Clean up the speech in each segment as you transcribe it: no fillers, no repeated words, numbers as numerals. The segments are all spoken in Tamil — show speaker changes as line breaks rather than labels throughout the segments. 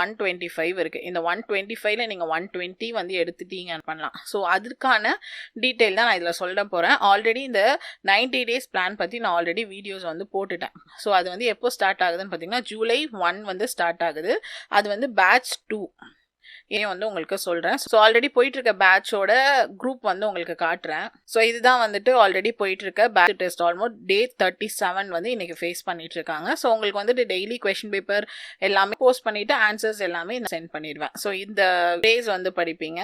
125 இருக்குது. இந்த 125ல நீங்கள் 120 வந்து எடுத்துட்டீங்க பண்ணலாம். ஸோ அதுக்கான டீட்டெயில் தான் நான் இதில் சொல்ல போகிறேன். ஆல்ரெடி இந்த 90 டேஸ் பிளான் பற்றி நான் ஆல்ரெடி வீடியோஸ் வந்து போட்டுட்டேன். ஸோ அது வந்து எப்போ ஸ்டார்ட் ஆகுதுன்னு பார்த்தீங்கன்னா ஜூலை 1 வந்து ஸ்டார்ட் ஆகுது. அது வந்து பேட்ச் 2 ஏன் வந்து உங்களுக்கு சொல்கிறேன். ஸோ ஆல்ரெடி போயிட்டுருக்க பேட்சோட குரூப் வந்து உங்களுக்கு காட்டுறேன். ஸோ இதுதான் வந்துட்டு ஆல்ரெடி போயிட்டுருக்க பேட்ச் டெஸ்ட். ஆல்மோஸ்ட் டே 37 வந்து இன்றைக்கி ஃபேஸ் பண்ணிட்டு இருக்காங்க. ஸோ உங்களுக்கு வந்துட்டு டெய்லி கொஷின் பேப்பர் எல்லாமே போஸ்ட் பண்ணிவிட்டு ஆன்சர்ஸ் எல்லாமே சென்ட் பண்ணிடுவேன். ஸோ இந்த டேஸ் வந்து படிப்பீங்க.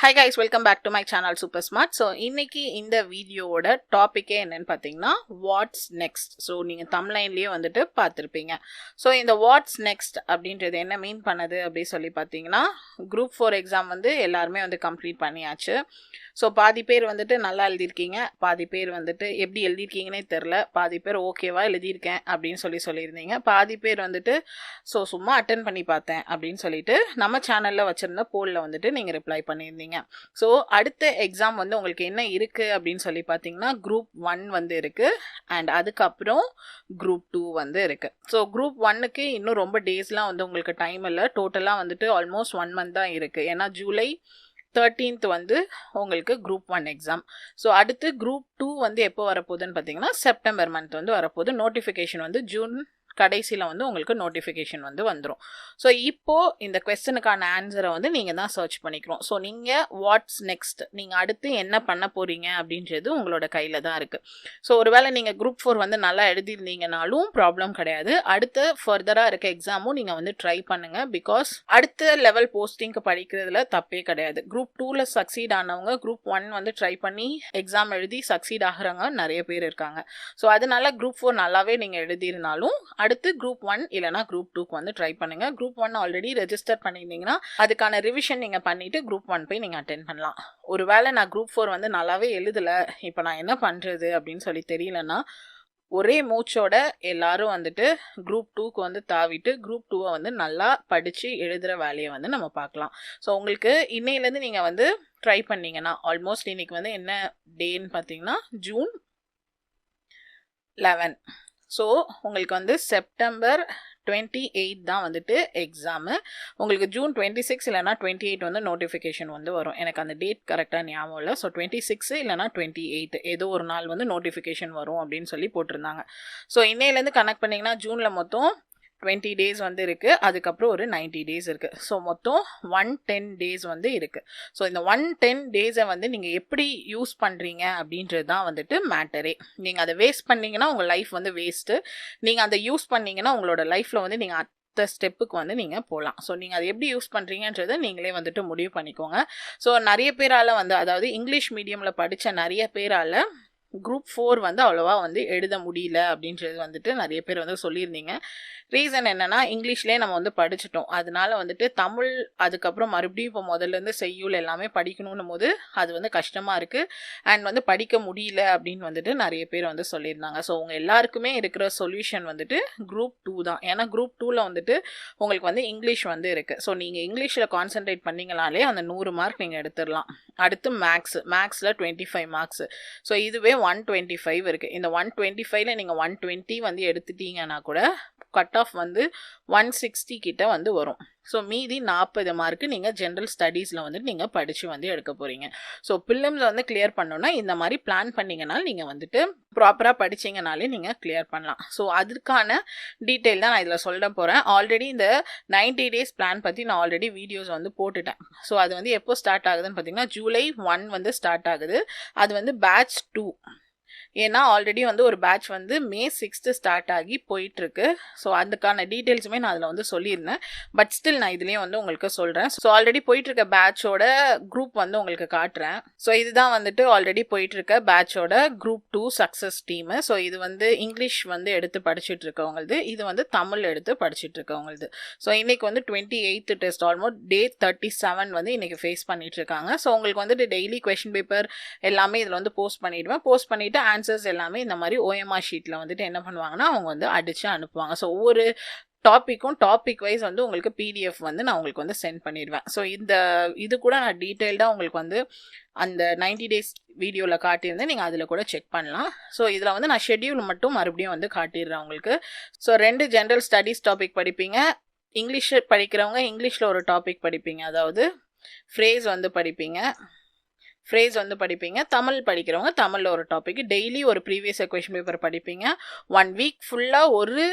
Hi guys, welcome back to my channel Super Smart. So இன்னைக்கு இந்த வீடியோவோட டாபிக்கே என்னன்னு பார்த்தீங்கன்னா வாட்ஸ் நெக்ஸ்ட். ஸோ நீங்கள் தம்ப்லைன்லேயே வந்துட்டு பார்த்துருப்பீங்க. ஸோ இந்த வாட்ஸ் நெக்ஸ்ட் அப்படின்றது என்ன மீன் பண்ணுது அப்படி சொல்லி பார்த்தீங்கன்னா குரூப் 4 எக்ஸாம் வந்து எல்லாருமே வந்து கம்ப்ளீட் பண்ணியாச்சு. ஸோ பாதி பேர் வந்துட்டு நல்லா எழுதியிருக்கீங்க, பாதி பேர் வந்துட்டு எப்படி எழுதியிருக்கீங்கன்னே தெரில, பாதி பேர் ஓகேவா எழுதியிருக்கேன் அப்படின்னு சொல்லியிருந்தீங்க, பாதி பேர் வந்துட்டு ஸோ சும்மா அட்டன் பண்ணி பார்த்தேன் அப்படின்னு சொல்லிட்டு நம்ம சேனலில் வச்சுருந்த போலில் வந்துட்டு நீங்கள் ரிப்ளை பண்ணியிருந்தீங்க. ஸோ அடுத்த எக்ஸாம் வந்து உங்களுக்கு என்ன இருக்குது அப்படின்னு சொல்லி பார்த்தீங்கன்னா குரூப் 1 வந்து இருக்குது அண்ட் அதுக்கப்புறம் குரூப் 2 வந்து இருக்குது. ஸோ குரூப் 1க்கு இன்னும் ரொம்ப டேஸ்லாம் வந்து உங்களுக்கு டைம் இல்லை. டோட்டலாக வந்துட்டு ஆல்மோஸ்ட் 1 மந்த் தான் இருக்குது. ஏன்னா ஜூலை 13th வந்து உங்களுக்கு குரூப் 1 எக்ஸாம். ஸோ அடுத்து குரூப் 2 வந்து எப்போ வரப்போகுதுன்னு பார்த்தீங்கன்னா செப்டம்பர் மந்த் வந்து வரப்போகுது. நோட்டிஃபிகேஷன் வந்து ஜூன் கடைசியில் வந்து உங்களுக்கு நோட்டிஃபிகேஷன் வந்து வந்துடும். ஸோ இப்போது இந்த கொஸ்டனுக்கான ஆன்சரை வந்து நீங்கள் தான் சர்ச் பண்ணிக்கிறோம். ஸோ நீங்கள் வாட்ஸ் நெக்ஸ்ட், நீங்கள் அடுத்து என்ன பண்ண போகிறீங்க அப்படின்றது உங்களோட கையில் தான் இருக்குது. ஸோ ஒருவேளை நீங்கள் குரூப் 4 வந்து நல்லா எழுதியிருந்தீங்கனாலும் ப்ராப்ளம் கிடையாது. அடுத்த ஃபர்தராக இருக்க எக்ஸாமும் நீங்கள் வந்து ட்ரை பண்ணுங்கள். பிகாஸ் அடுத்த லெவல் போஸ்டிங்க்கு படிக்கிறதுல தப்பே கிடையாது. குரூப் 2ல் சக்சீட் ஆனவங்க குரூப் 1 வந்து ட்ரை பண்ணி எக்ஸாம் எழுதி சக்சீட் ஆகிறவங்க நிறைய பேர் இருக்காங்க. ஸோ அதனால குரூப் 4 நல்லாவே நீங்கள் எழுதியிருந்தாலும் அடுத்து குரூப் 1 இல்லைனா குரூப் 2க்கு வந்து ட்ரை பண்ணுங்க. குரூப் 1 ஆல்ரெடி ரெஜிஸ்டர் பண்ணியிருந்தீங்கன்னா அதுக்கான ரிவிஷன் நீங்கள் பண்ணிட்டு குரூப் 1 போய் நீங்கள் அட்டென்ட் பண்ணலாம். ஒருவேளை நான் குரூப் 4 வந்து நல்லாவே எழுதலை, இப்போ நான் என்ன பண்ணுறது அப்படின்னு சொல்லி தெரியலன்னா ஒரே மூச்சோட எல்லாரும் வந்துட்டு குரூப் 2க்கு வந்து தாவிட்டு குரூப் 2வை வந்து நல்லா படித்து எழுதுகிற வேலையை வந்து நம்ம பார்க்கலாம். ஸோ உங்களுக்கு இன்னையிலேருந்து நீங்கள் வந்து ட்ரை பண்ணிங்கன்னா ஆல்மோஸ்ட் இன்னைக்கு வந்து என்ன டேன்னு பார்த்தீங்கன்னா ஜூன் 11. ஸோ உங்களுக்கு வந்து செப்டம்பர் 28 தான் வந்துட்டு எக்ஸாமு. உங்களுக்கு ஜூன் 26 இல்லைனா 28 வந்து நோட்டிஃபிகேஷன் வந்து வரும். எனக்கு அந்த டேட் கரெக்டாக ஞாபகம் இல்லை. ஸோ 26 இல்லைனா 28 ஏதோ ஒரு நாள் வந்து நோட்டிஃபிகேஷன் வரும் அப்படின்னு சொல்லி போட்டிருந்தாங்க. ஸோ இன்னையிலேருந்து கனெக்ட் பண்ணிங்கன்னா ஜூனில் மொத்தம் 20 டேஸ் வந்து இருக்குது. அதுக்கப்புறம் ஒரு 90 டேஸ் இருக்குது. ஸோ மொத்தம் 110 டேஸ் வந்து இருக்குது. ஸோ இந்த 110 டேஸை வந்து நீங்கள் எப்படி யூஸ் பண்ணுறீங்க அப்படின்றது தான் வந்துட்டு மேட்டரே. நீங்கள் அதை வேஸ்ட் பண்ணிங்கன்னா உங்கள் லைஃப் வந்து வேஸ்ட்டு. நீங்கள் அதை யூஸ் பண்ணிங்கன்னா உங்களோட லைஃப்பில் வந்து நீங்கள் அடுத்த ஸ்டெப்புக்கு வந்து நீங்கள் போகலாம். ஸோ நீங்கள் அதை எப்படி யூஸ் பண்ணுறீங்கன்றதை நீங்களே வந்துட்டு முடிவு பண்ணிக்கோங்க. ஸோ நிறைய பேரால் வந்து அதாவது இங்கிலீஷ் மீடியமில் படித்த நிறைய பேரால் குரூப் 4 வந்து அவ்வளோவா வந்து எழுத முடியல அப்படின்றது வந்துட்டு நிறைய பேர் வந்து சொல்லியிருந்தீங்க. ரீசன் என்னென்னா இங்கிலீஷ்லேயே நம்ம வந்து படிச்சிட்டோம். அதனால வந்துட்டு தமிழ் அதுக்கப்புறம் மறுபடியும் இப்போ முதல்லேருந்து செய்யுள் எல்லாமே படிக்கணும் போது அது வந்து கஷ்டமாக இருக்குது அண்ட் வந்து படிக்க முடியல அப்படின்னு வந்துட்டு நிறைய பேர் வந்து சொல்லியிருந்தாங்க. ஸோ உங்கள் எல்லாருக்குமே இருக்கிற சொல்யூஷன் வந்துட்டு குரூப் 2 தான். ஏன்னா குரூப் 2ல் வந்துட்டு உங்களுக்கு வந்து இங்கிலீஷ் வந்து இருக்குது. ஸோ நீங்கள் இங்கிலீஷில் கான்சென்ட்ரேட் பண்ணிங்கனாலே அந்த 100 மார்க் நீங்கள் எடுத்துடலாம். அடுத்து மேக்ஸில் 25 மார்க்ஸ். ஸோ இதுவே 125 இருக்குது. இந்த 125ல் நீங்கள் 120 வந்து எடுத்துட்டீங்கன்னா கூட கட் ஆஃப் வந்து 160 கிட்ட வந்து வரும். ஸோ மீதி 40 மார்க்கு நீங்கள் ஜென்ரல் ஸ்டடீஸில் வந்துட்டு நீங்கள் படித்து வந்து எடுக்க போகிறீங்க. ஸோ பிலிம்ஸ் வந்து கிளியர் பண்ணணுன்னா இந்த மாதிரி பிளான் பண்ணிங்கனால நீங்கள் வந்துட்டு ப்ராப்பராக படிச்சிங்கனாலே நீங்கள் கிளியர் பண்ணலாம். ஸோ அதுக்கான டீட்டெயில் தான் நான் இதில் சொல்ல போகிறேன். ஆல்ரெடி இந்த 90 டேஸ் பிளான் பற்றி நான் ஆல்ரெடி வீடியோஸ் வந்து போட்டுட்டேன். ஸோ அது வந்து எப்போ ஸ்டார்ட் ஆகுதுன்னு பார்த்தீங்கன்னா ஜூலை 1 வந்து ஸ்டார்ட் ஆகுது. அது வந்து பேட்ச் 2. ஏன்னா ஆல்ரெடி வந்து ஒரு பேட்ச் வந்து மே 6th ஸ்டார்ட் ஆகி போயிட்டுருக்கு. ஸோ அதுக்கான டீட்டெயில்ஸுமே நான் அதில் வந்து சொல்லியிருந்தேன். பட் ஸ்டில் நான் இதுலேயும் வந்து உங்களுக்கு சொல்கிறேன். ஸோ ஆல்ரெடி போயிட்டுருக்க பேட்சோட குரூப் வந்து உங்களுக்கு காட்டுறேன். ஸோ இதுதான் வந்துட்டு ஆல்ரெடி போயிட்டுருக்க பேட்சோட குரூப் 2 சக்ஸஸ் டீமு. ஸோ இது வந்து இங்கிலீஷ் வந்து எடுத்து படிச்சுட்டு இருக்கவங்களது, இது வந்து தமிழ் எடுத்து படிச்சுட்டு இருக்கவங்களது. ஸோ இன்றைக்கி வந்து 28th டெஸ்ட் ஆல்மோஸ்ட் டே 37 வந்து இன்றைக்கி ஃபேஸ் பண்ணிட்டு இருக்காங்க. ஸோ உங்களுக்கு வந்துட்டு டெய்லி கொஷின் பேப்பர் எல்லாமே இதில் வந்து போஸ்ட் பண்ணிவிடுவேன். போஸ்ட் பண்ணிவிட்டு ஆன்சர்ஸ் எல்லாமே இந்த மாதிரி OMR ஷீட்டில் வந்துட்டு என்ன பண்ணுவாங்கன்னா அவங்க வந்து அடித்து அனுப்புவாங்க. ஸோ ஒவ்வொரு டாப்பிக்கும் டாபிக் வைஸ் வந்து உங்களுக்கு பிடிஎஃப் வந்து நான் உங்களுக்கு வந்து சென்ட் பண்ணிடுவேன். ஸோ இது கூட நான் டீட்டெயில்டாக உங்களுக்கு வந்து அந்த 90 days வீடியோவில் காட்டியிருந்தேன், நீங்கள் அதில் கூட செக் பண்ணலாம். ஸோ இதில் வந்து நான் ஷெட்யூல் மட்டும் மறுபடியும் வந்து காட்டிடுறேன் உங்களுக்கு. ஸோ 2 ஜென்ரல் ஸ்டடீஸ் டாபிக் படிப்பீங்க. இங்கிலீஷ் படிக்கிறவங்க இங்கிலீஷில் ஒரு டாபிக் படிப்பீங்க, அதாவது ஃப்ரேஸ் வந்து படிப்பீங்க. தமிழ் படிக்கிறவங்க தமிழில் ஒரு டாபிக். டெய்லி ஒரு ப்ரீவியஸ் கொஷின் பேப்பர் படிப்பீங்க. 1 வீக் ஃபுல்லாக ஒரு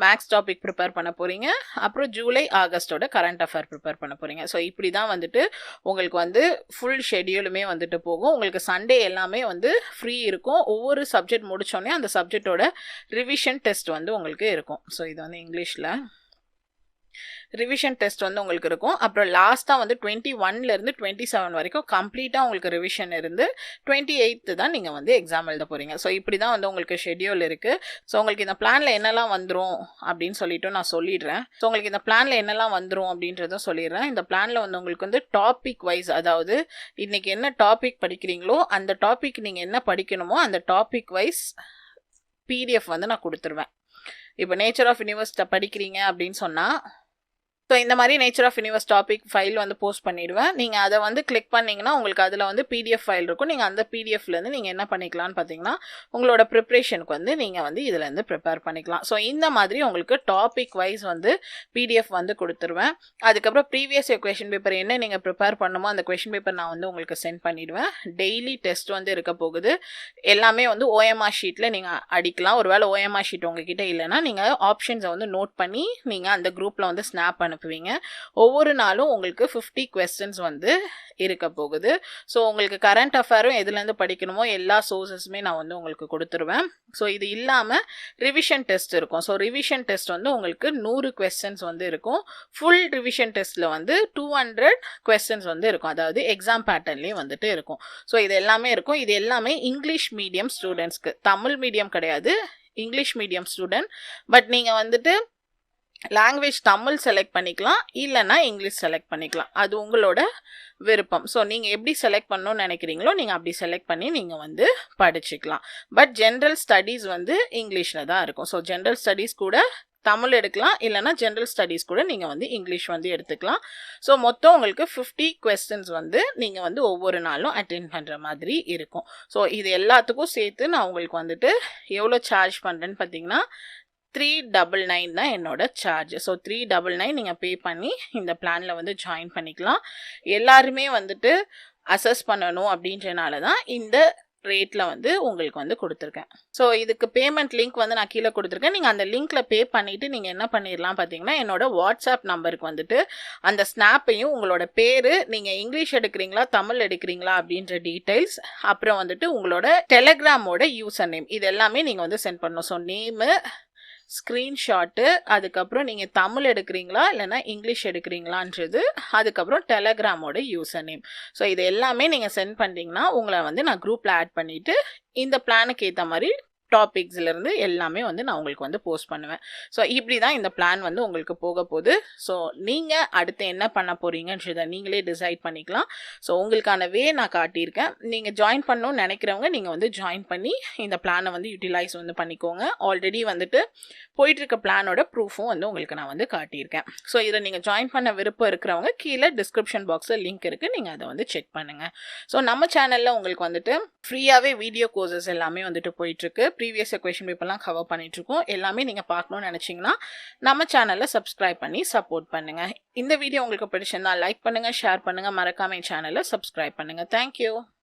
மேக்ஸ் டாபிக் ப்ரிப்பேர் பண்ண போகிறீங்க. அப்புறம் ஜூலை ஆகஸ்டோட கரண்ட் அஃபேர் ப்ரிப்பேர் பண்ண போகிறீங்க. ஸோ இப்படி தான் வந்துட்டு உங்களுக்கு வந்து ஃபுல் ஷெட்யூலுமே வந்துட்டு போகும். உங்களுக்கு சண்டே எல்லாமே வந்து ஃப்ரீ இருக்கும். ஒவ்வொரு சப்ஜெக்ட் முடித்தோடனே அந்த சப்ஜெக்டோட ரிவிஷன் டெஸ்ட் வந்து உங்களுக்கு இருக்கும். ஸோ இது வந்து இங்கிலீஷில் ரிவிஷன் டெஸ்ட் வந்து உங்களுக்கு இருக்கும். அப்புறம் லாஸ்ட்டாக வந்து 21லேருந்து 27 வரைக்கும் கம்ப்ளீட்டாக உங்களுக்கு ரிவிஷன் இருந்து 28 தான் நீங்கள் வந்து எக்ஸாம் எழுத போகிறீங்க. ஸோ இப்படி தான் வந்து உங்களுக்கு ஷெட்யூல் இருக்குது. ஸோ உங்களுக்கு இந்த பிளானில் என்னெல்லாம் வந்துடும் அப்படின்னு சொல்லிட்டு நான் சொல்லிடுறேன். ஸோ உங்களுக்கு இந்த பிளானில் என்னெல்லாம் வந்துடும் அப்படின்றதும் சொல்லிடுறேன். இந்த பிளானில் வந்து உங்களுக்கு வந்து டாபிக் வைஸ், அதாவது இன்றைக்கி என்ன டாபிக் படிக்கிறீங்களோ அந்த டாபிக் நீங்கள் என்ன படிக்கணுமோ அந்த டாபிக் வைஸ் பிடிஎஃப் வந்து நான் கொடுத்துருவேன். இப்போ நேச்சர் ஆஃப் யூனிவர்ஸ் படிக்கிறீங்க அப்படின்னு சொன்னால், ஸோ இந்த மாதிரி nature of universe topic file வந்து போஸ்ட் பண்ணிவிடுவேன். நீங்கள் அதை வந்து கிளிக் பண்ணிங்கன்னா உங்களுக்கு அதில் வந்து பிடிஎஃப் ஃபைல் இருக்கும். நீங்கள் அந்த பிடிஎஃப்லேருந்து நீங்கள் என்ன பண்ணிக்கலாம்னு பார்த்தீங்கன்னா உங்களோட ப்ரிப்ரேஷனுக்கு வந்து நீங்கள் வந்து இதிலேருந்து ப்ரிப்பேர் பண்ணிக்கலாம். ஸோ இந்த மாதிரி உங்களுக்கு டாபிக் வைஸ் வந்து பிடிஎஃப் வந்து கொடுத்துருவேன். அதுக்கப்புறம் ப்ரீவியஸ் கொஷின் பேப்பர் என்ன நீங்கள் ப்ரிப்பேர் பண்ணுமோ அந்த கொஷின் பேப்பர் நான் வந்து உங்களுக்கு சென்ட் பண்ணிவிடுவேன். டெய்லி டெஸ்ட் வந்து இருக்க போகுது. எல்லாமே வந்து ஓஎம்ஆர் ஷீட்டில் நீங்கள் அடிக்கலாம். ஒருவேளை ஓஎம்ஆர் ஷீட் உங்ககிட்ட இல்லைன்னா நீங்கள் ஆப்ஷன்ஸை வந்து நோட் பண்ணி நீங்கள் அந்த குரூப்பில் வந்து ஸ்னாப் அனுப்புவீங்க. ஒவ்வொரு நாளும் உங்களுக்கு 50 questions வந்து இருக்க போகுது. ஸோ உங்களுக்கு கரண்ட் அஃபேரும் எதுலேருந்து படிக்கணுமோ எல்லா சோர்ஸஸுமே நான் வந்து உங்களுக்கு கொடுத்துருவேன். ஸோ இது இல்லாமல் ரிவிஷன் டெஸ்ட் இருக்கும். ஸோ ரிவிஷன் டெஸ்ட் வந்து உங்களுக்கு 100 questions வந்து இருக்கும். ஃபுல் ரிவிஷன் டெஸ்ட்டில் வந்து 200 questions வந்து இருக்கும். அதாவது எக்ஸாம் பேட்டர்ன்லேயே வந்துட்டு இருக்கும். ஸோ இது எல்லாமே இருக்கும். இது எல்லாமே இங்கிலீஷ் மீடியம் ஸ்டூடெண்ட்ஸ்க்கு, தமிழ் மீடியம் கிடையாது, இங்கிலீஷ் மீடியம் ஸ்டூடெண்ட். பட் நீங்கள் வந்துட்டு லாங்குவேஜ் தமிழ் செலக்ட் பண்ணிக்கலாம், இல்லைன்னா இங்கிலீஷ் செலக்ட் பண்ணிக்கலாம். அது உங்களோட விருப்பம். ஸோ நீங்கள் எப்படி செலக்ட் பண்ணணும்னு நினைக்கிறீங்களோ நீங்கள் அப்படி செலக்ட் பண்ணி நீங்கள் வந்து படிச்சுக்கலாம். பட் ஜென்ரல் ஸ்டடீஸ் வந்து இங்கிலீஷில் தான் இருக்கும். ஸோ ஜென்ரல் ஸ்டடீஸ் கூட தமிழ் எடுக்கலாம், இல்லைனா ஜென்ரல் ஸ்டடீஸ் கூட நீங்கள் வந்து இங்கிலீஷ் வந்து எடுத்துக்கலாம். ஸோ மொத்தம் உங்களுக்கு 50 questions வந்து நீங்கள் வந்து ஒவ்வொரு நாளும் அட்டென்ட் பண்ணுற மாதிரி இருக்கும். ஸோ இது எல்லாத்துக்கும் சேர்த்து நான் உங்களுக்கு வந்துட்டு எவ்வளோ சார்ஜ் பண்ணுறேன்னு பார்த்தீங்கன்னா 399 தான் என்னோட சார்ஜ். ஸோ 399 நீங்கள் பே பண்ணி இந்த பிளானில் வந்து ஜாயின் பண்ணிக்கலாம். எல்லாருமே வந்துட்டு அசஸ் பண்ணணும் அப்படின்றனால தான் இந்த ரேட்டில் வந்து உங்களுக்கு வந்து கொடுத்துருக்கேன். ஸோ இதுக்கு பேமெண்ட் லிங்க் வந்து நான் கீழே கொடுத்துருக்கேன். நீங்கள் அந்த லிங்க்கில் பே பண்ணிவிட்டு நீங்கள் என்ன பண்ணிடலாம் பார்த்தீங்கன்னா என்னோட வாட்ஸ்அப் நம்பருக்கு வந்துட்டு அந்த ஸ்னாப்பையும் உங்களோட பேர், நீங்கள் இங்கிலீஷ் எடுக்கிறீங்களா தமிழ் எடுக்கிறீங்களா அப்படின்ற டீட்டெயில்ஸ், அப்புறம் வந்துட்டு உங்களோட டெலகிராமோட யூசர் நேம், இது எல்லாமே நீங்கள் வந்து சென்ட் பண்ணணும். ஸோ நேமு, ஸ்க்ரீன்ஷாட்டு, அதுக்கப்புறம் நீங்கள் தமிழ் எடுக்கிறீங்களா இல்லைனா இங்கிலீஷ் எடுக்கிறீங்களான்றது, அதுக்கப்புறம் டெலகிராமோட யூசர் நேம். ஸோ இது எல்லாமே நீங்கள் சென்ட் பண்ணிட்டீங்கன்னா உங்களை வந்து நான் குரூப்பில் ஆட் பண்ணிவிட்டு இந்த பிளானுக்கு ஏற்ற மாதிரி டாபிக்ஸ்லேருந்து எல்லாமே வந்து நான் உங்களுக்கு வந்து போஸ்ட் பண்ணுவேன். ஸோ இப்படி தான் இந்த பிளான் வந்து உங்களுக்கு போக போகுது. ஸோ நீங்கள் அடுத்து என்ன பண்ண போகிறீங்கன்றதை நீங்களே டிசைட் பண்ணிக்கலாம். ஸோ உங்களுக்கான வே நான் காட்டியிருக்கேன். நீங்கள் ஜாயின் பண்ணணும்னு நினைக்கிறவங்க நீங்கள் வந்து ஜாயின் பண்ணி இந்த பிளானை வந்து யூட்டிலைஸ் வந்து பண்ணிக்கோங்க. ஆல்ரெடி வந்துட்டு போயிட்டுருக்க பிளானோட ப்ரூஃபும் வந்து உங்களுக்கு நான் வந்து காட்டியிருக்கேன். ஸோ இதை நீங்கள் ஜாயின் பண்ண விருப்பம் இருக்கிறவங்க கீழே டிஸ்கிரிப்ஷன் பாக்ஸில் லிங்க் இருக்குது, நீங்கள் அதை வந்து செக் பண்ணுங்கள். ஸோ நம்ம சேனலில் உங்களுக்கு வந்துட்டு ஃப்ரீயாகவே வீடியோ கோர்சஸ் எல்லாமே வந்துட்டு போயிட்டுருக்கு. ப்ரீவியஸ் கொஷின் பேப்பர்லாம் கவர் பண்ணிகிட்ருக்கோம். எல்லாமே நீங்கள் பார்க்கணுன்னு நினச்சிங்கன்னா நம்ம சேனலில் சப்ஸ்கிரைப் பண்ணி சப்போர்ட் பண்ணுங்கள். இந்த வீடியோ உங்களுக்கு பிடிச்சிருந்தா லைக் பண்ணுங்கள், ஷேர் பண்ணுங்கள், மறக்காம சேனலை சப்ஸ்கிரைப் பண்ணுங்கள். தேங்க்யூ.